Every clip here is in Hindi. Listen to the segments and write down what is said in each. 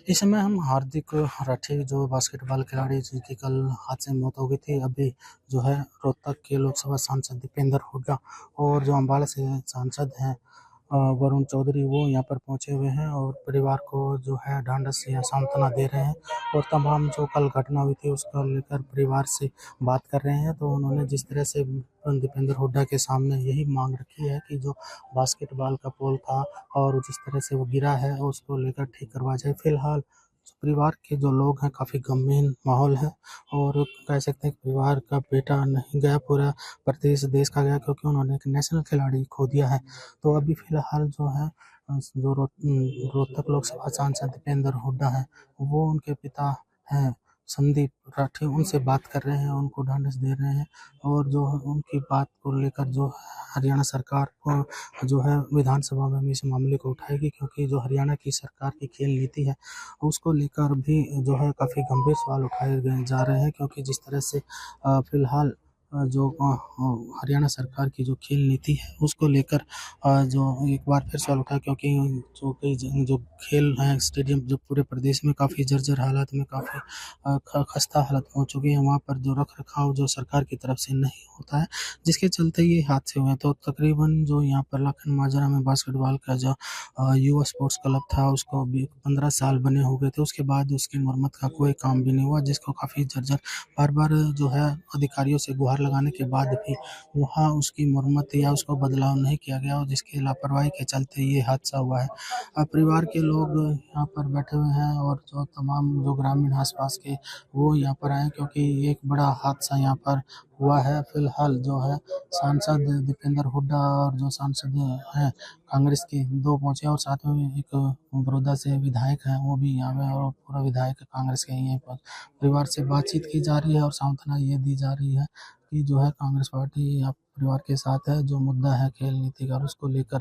इस समय हम हार्दिक राठी जो बास्केटबॉल खिलाड़ी जिनकी कल हादसे में मौत हो गई थी, अभी जो है रोहतक के लोकसभा सांसद दीपेंद्र हुड्डा और जो अम्बाला से सांसद हैं वरुण चौधरी, वो यहाँ पर पहुंचे हुए हैं और परिवार को जो है ढांढस या सांत्वना दे रहे हैं और तमाम जो कल घटना हुई थी उसको लेकर परिवार से बात कर रहे हैं। तो उन्होंने जिस तरह से दीपेंद्र हुड्डा के सामने यही मांग रखी है कि जो बास्केटबॉल का पोल था और जिस तरह से वो गिरा है उसको लेकर ठीक करवा जाए। फिलहाल परिवार के जो लोग हैं काफ़ी गमगीन माहौल है और कह सकते हैं कि परिवार का बेटा नहीं गया, पूरा प्रदेश देश का गया, क्योंकि उन्होंने एक नेशनल खिलाड़ी खो दिया है। तो अभी फिलहाल जो है जो रोहतक लोकसभा सांसद दीपेंद्र हुड्डा है, वो उनके पिता हैं संदीप राठी, उनसे बात कर रहे हैं, उनको ढांढस दे रहे हैं और जो है उनकी बात को लेकर जो हरियाणा सरकार को जो है विधानसभा में भी इस मामले को उठाएगी, क्योंकि जो हरियाणा की सरकार की खेल नीति है उसको लेकर भी जो है काफ़ी गंभीर सवाल उठाए गए जा रहे हैं, क्योंकि जिस तरह से फिलहाल जो हरियाणा सरकार की जो खेल नीति है उसको लेकर जो एक बार फिर सवाल उठा, क्योंकि जो कई जो खेल हैं स्टेडियम जो पूरे प्रदेश में काफ़ी जर्जर हालत में, काफ़ी खस्ता हालत हो चुकी है, वहाँ पर जो रख रखाव जो सरकार की तरफ से नहीं होता है, जिसके चलते ये हादसे हुए हैं। तो तकरीबन जो यहाँ पर लाखन माजरा में बास्केटबॉल का जो युवा स्पोर्ट्स क्लब था उसको भी 15 साल बने हो गए थे, उसके बाद उसकी मरम्मत का कोई काम भी नहीं हुआ, जिसको काफ़ी जर्जर बार बार जो है अधिकारियों से गुहार लगाने के बाद भी वहाँ उसकी मरम्मत या उसको बदलाव नहीं किया गया और जिसकी लापरवाही के चलते ये हादसा हुआ है। परिवार के लोग यहाँ पर बैठे हुए हैं और जो तमाम जो ग्रामीण आसपास के वो यहाँ पर आए, क्योंकि एक बड़ा हादसा यहाँ पर हुआ है। फिलहाल जो है सांसद दीपेंद्र हुड्डा और जो सांसद हैं कांग्रेस के 2 पहुंचे और साथ में एक बड़ौदा से विधायक हैं वो भी यहाँ में, और पूरा विधायक कांग्रेस के ही हैं। परिवार से बातचीत की जा रही है और सांत्वना ये दी जा रही है कि जो है कांग्रेस पार्टी या परिवार के साथ है, जो मुद्दा है खेल नीति का उसको लेकर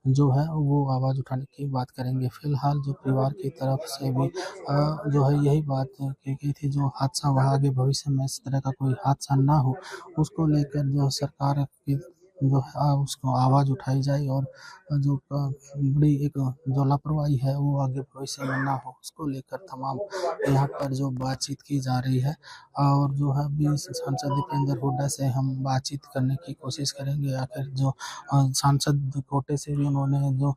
जो है वो आवाज़ उठाने की बात करेंगे। फिलहाल जो परिवार की तरफ से भी जो है यही बात की गई थी, जो हादसा हुआ आगे भविष्य में इस तरह का कोई हादसा ना हो उसको लेकर जो सरकार की जो है उसको आवाज़ उठाई जाए और जो बड़ी एक जो लापरवाही है वो आगे भविष्य में ना हो उसको लेकर तमाम यहाँ पर जो बातचीत की जा रही है। और जो है अभी सांसद दीपेंद्र हुड्डा से हम बातचीत करने की कोशिश करेंगे। आखिर जो सांसद कोटे से भी उन्होंने जो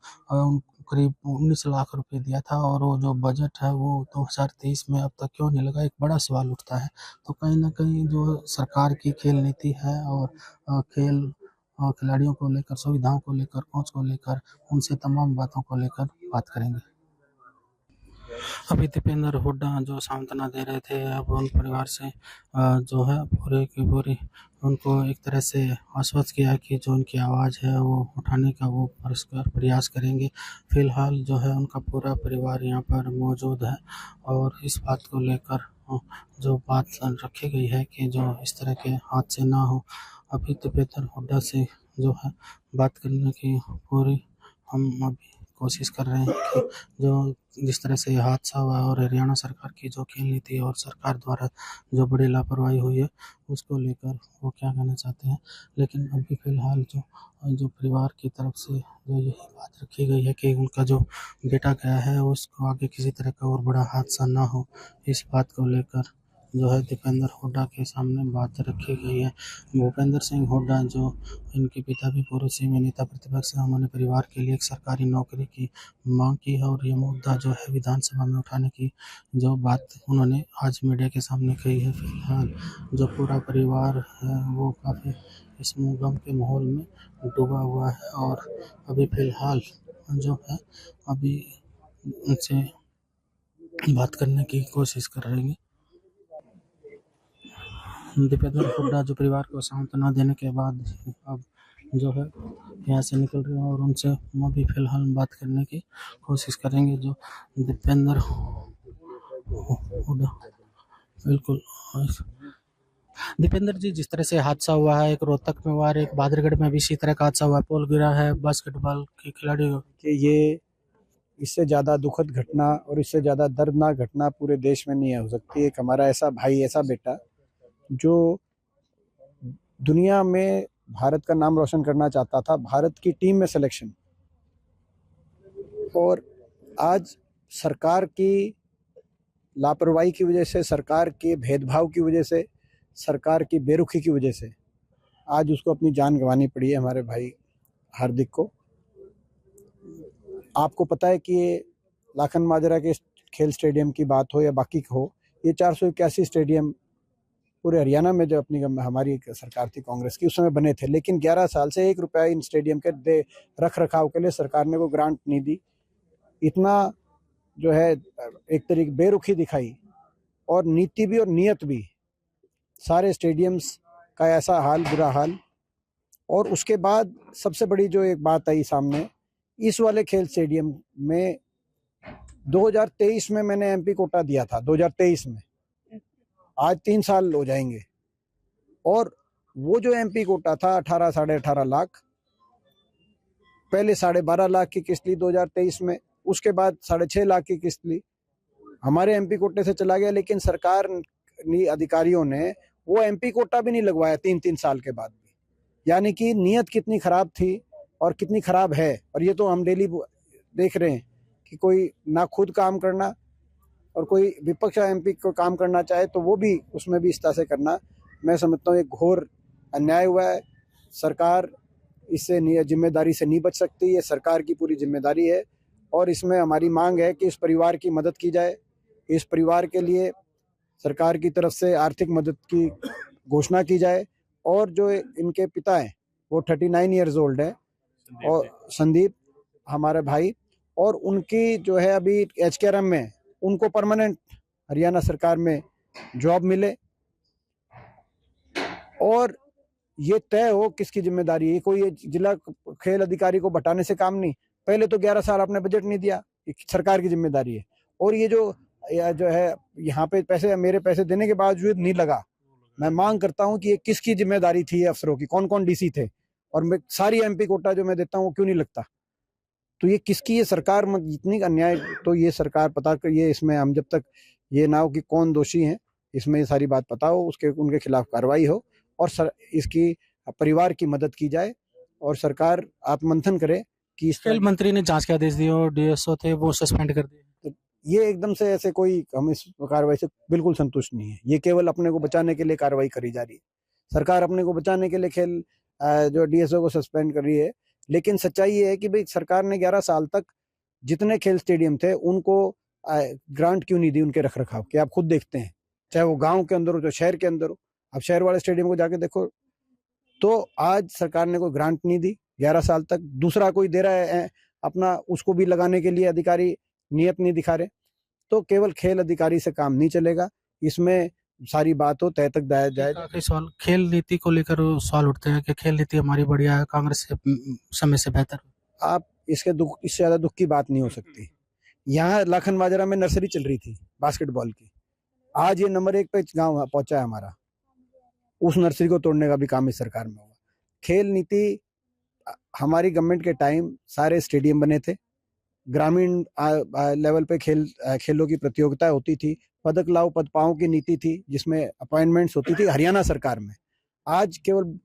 करीब 19 लाख रुपए दिया था और वो जो बजट है वो 2023 में अब तक क्यों नहीं लगा, एक बड़ा सवाल उठता है। तो कहीं ना कहीं जो सरकार की खेल नीति है और खेल और खिलाड़ियों को लेकर, सुविधाओं को लेकर, कोच को लेकर, उनसे तमाम बातों को लेकर बात करेंगे। अभी दीपेंद्र हुड्डा जो सांत्वना दे रहे थे, अब उन परिवार से जो है पूरे की पूरी उनको एक तरह से आश्वस्त किया कि जो उनकी आवाज़ है वो उठाने का वो प्रयास करेंगे। फिलहाल जो है उनका पूरा परिवार यहाँ पर मौजूद है और इस बात को लेकर जो बात रखी गई है कि जो इस तरह के हादसे ना हो, अभी दीपेंद्र हुड्डा से जो है बात करने की पूरी हम अभी कोशिश कर रहे हैं कि जो जिस तरह से हादसा हुआ और हरियाणा सरकार की जो खेल नीति और सरकार द्वारा जो बड़ी लापरवाही हुई है उसको लेकर वो क्या कहना चाहते हैं। लेकिन अभी फ़िलहाल जो परिवार की तरफ से जो यही बात रखी गई है कि उनका जो बेटा गया है उसको आगे किसी तरह का और बड़ा हादसा ना हो, इस बात को लेकर जो है दीपेंद्र हुड्डा के सामने बात रखी गई है। भूपेंद्र सिंह हुड्डा जो इनके पिता भी पूर्व से नेता प्रतिपक्ष हैं, उन्होंने परिवार के लिए एक सरकारी नौकरी की मांग की है और ये मुद्दा जो है विधानसभा में उठाने की जो बात उन्होंने आज मीडिया के सामने कही है। फिलहाल जो पूरा परिवार है वो काफ़ी इस गम के माहौल में डूबा हुआ है और अभी फ़िलहाल जो है अभी उनसे बात करने की कोशिश कर रहे हैं। दीपेंद्र हुड्डा जो परिवार को सांत्वना देने के बाद अब जो है यहाँ से निकल रहे हैं और उनसे हम भी फिलहाल बात करने की कोशिश करेंगे। जो दीपेंद्र हुड्डा बिल्कुल दीपेंद्र जी, जिस तरह से हादसा हुआ है, एक रोहतक में हुआ है, एक बहादुरगढ़ में भी इसी तरह का हादसा हुआ है, पोल गिरा है बास्केटबॉल के खिलाड़ियों कि ये इससे ज़्यादा दुखद घटना और इससे ज़्यादा दर्दनाक घटना पूरे देश में नहीं हो सकती। एक हमारा ऐसा भाई, ऐसा बेटा जो दुनिया में भारत का नाम रोशन करना चाहता था, भारत की टीम में सिलेक्शन, और आज सरकार की लापरवाही की वजह से, सरकार के भेदभाव की वजह से, सरकार की बेरुखी की वजह से आज उसको अपनी जान गंवानी पड़ी है, हमारे भाई हार्दिक को। आपको पता है कि ये लाखन माजरा के खेल स्टेडियम की बात हो या बाकी हो, ये 481 स्टेडियम पूरे हरियाणा में जो अपनी हमारी सरकार थी कांग्रेस की, उस समय बने थे, लेकिन 11 साल से 1 रुपया इन स्टेडियम के रख रखाव के लिए सरकार ने कोई ग्रांट नहीं दी। इतना जो है एक तरीके बेरुखी दिखाई, और नीति भी और नियत भी, सारे स्टेडियम्स का ऐसा हाल, बुरा हाल। और उसके बाद सबसे बड़ी जो एक बात आई सामने, इस वाले खेल स्टेडियम में 2023 में मैंने एमपी कोटा दिया था, 2023 में, आज 3 साल हो जाएंगे, और वो जो एमपी कोटा था 18 साढ़े 18 लाख, पहले 12.5 लाख की किस्त ली 2023 में, उसके बाद 6.5 लाख की किस्त ली, हमारे एमपी कोटे से चला गया। लेकिन सरकार अधिकारियों ने वो एमपी कोटा भी नहीं लगवाया 3 साल के बाद भी। यानी कि नीयत कितनी खराब थी और कितनी खराब है। और ये तो हम डेली देख रहे हैं कि कोई ना खुद काम करना, और कोई विपक्ष एमपी को काम करना चाहे तो वो भी उसमें भी इस तरह से करना, मैं समझता हूँ एक घोर अन्याय हुआ है। सरकार इससे जिम्मेदारी से नहीं बच सकती, ये सरकार की पूरी जिम्मेदारी है। और इसमें हमारी मांग है कि इस परिवार की मदद की जाए। इस परिवार के लिए सरकार की तरफ से आर्थिक मदद की घोषणा की जाए। और जो इनके पिता हैं वो 39 ईयर्स ओल्ड है, और संदीप हमारे भाई, और उनकी जो है अभी एचकेआरएम में, उनको परमानेंट हरियाणा सरकार में जॉब मिले, और ये तय हो किसकी जिम्मेदारी है। कोई जिला खेल अधिकारी को बटाने से काम नहीं। पहले तो 11 साल आपने बजट नहीं दिया, सरकार की जिम्मेदारी है। और ये जो है यहाँ पे पैसे, मेरे पैसे देने के बावजूद नहीं लगा, मैं मांग करता हूँ कि ये किसकी जिम्मेदारी थी, अफसरों की, कौन कौन डीसी थे, और मैं सारी एमपी कोटा जो मैं देता हूँ वो क्यों नहीं लगता। तो ये किसकी, ये सरकार इतनी अन्याय, तो ये सरकार पता कर, ये इसमें हम जब तक ये ना हो कि कौन दोषी हैं, इसमें ये सारी बात पता हो, उसके उनके खिलाफ कार्रवाई हो, और इसकी परिवार की मदद की जाए, और सरकार आत्ममंथन करे कि इस खेल मंत्री ने जांच के आदेश दिए और डीएसओ थे वो सस्पेंड कर दिए। तो ये एकदम से ऐसे कोई, हम इस कार्रवाई से बिल्कुल संतुष्ट नहीं है। ये केवल अपने को बचाने के लिए कार्रवाई करी जा रही है। सरकार अपने को बचाने के लिए खेल जो डीएसओ को सस्पेंड कर रही है। लेकिन सच्चाई ये है कि भाई सरकार ने 11 साल तक जितने खेल स्टेडियम थे उनको ग्रांट क्यों नहीं दी उनके रख रखाव की। आप खुद देखते हैं, चाहे वो गांव के अंदर हो, चाहे शहर के अंदर हो, आप शहर वाले स्टेडियम को जाके देखो, तो आज सरकार ने कोई ग्रांट नहीं दी 11 साल तक। दूसरा कोई दे रहा है अपना, उसको भी लगाने के लिए अधिकारी नियत नहीं दिखा रहे। तो केवल खेल अधिकारी से काम नहीं चलेगा, इसमें सारी बात हो तय तक दायर जाए। आखिरी सवाल, खेल नीति को लेकर सवाल उठते हैं कि खेल नीति हमारी बढ़िया है, कांग्रेस से समय से बेहतर। आप इससे ज्यादा दुख की बात नहीं हो सकती। यहाँ लाखन माजरा में नर्सरी चल रही थी बास्केटबॉल की, आज ये नंबर 1 पे गांव पहुंचा है हमारा। उस नर्सरी को तोड़ने का भी काम इस सरकार में होगा। खेल नीति हमारी गवर्नमेंट के टाइम सारे स्टेडियम बने थे, ग्रामीण लेवल पे खेलों की प्रतियोगिता होती थी, पदक लाओ पद पाओ की नीति थी, जिसमें अपॉइंटमेंट्स होती थी हरियाणा सरकार में। आज केवल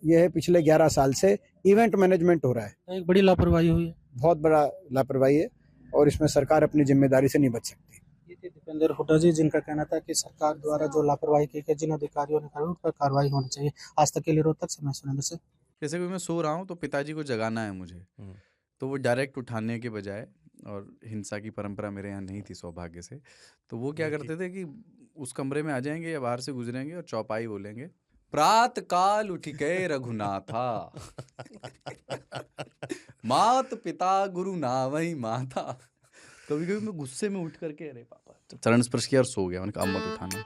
यह है पिछले 11 साल से इवेंट मैनेजमेंट हो रहा है। एक बड़ी लापरवाही हुई है, बहुत बड़ा लापरवाही है, और इसमें सरकार अपनी जिम्मेदारी से नहीं बच सकती। ये थे दीपेंद्र हुड्डा जी, जिनका कहना था कि सरकार द्वारा जो लापरवाही की गई, जिन अधिकारियों ने करी उन पर कार्रवाई होनी चाहिए। आज तक के लिए रोहतक से मैं सुरेंद्र से। जैसे कि मैं सो रहा हूँ तो पिताजी को जगाना है मुझे, तो वो डायरेक्ट उठाने के बजाय, और हिंसा की परंपरा मेरे यहाँ नहीं थी सौभाग्य से, तो वो क्या करते थे कि उस कमरे में आ जाएंगे या बाहर से गुजरेंगे और चौपाई बोलेंगे, प्रात काल उठ गए रघुनाथा मात पिता गुरु नावई माता। कभी कभी मैं गुस्से में उठ करके अरे पापा, चरण स्पर्श किया और सो गया। मैंने कहा अब मत उठाना।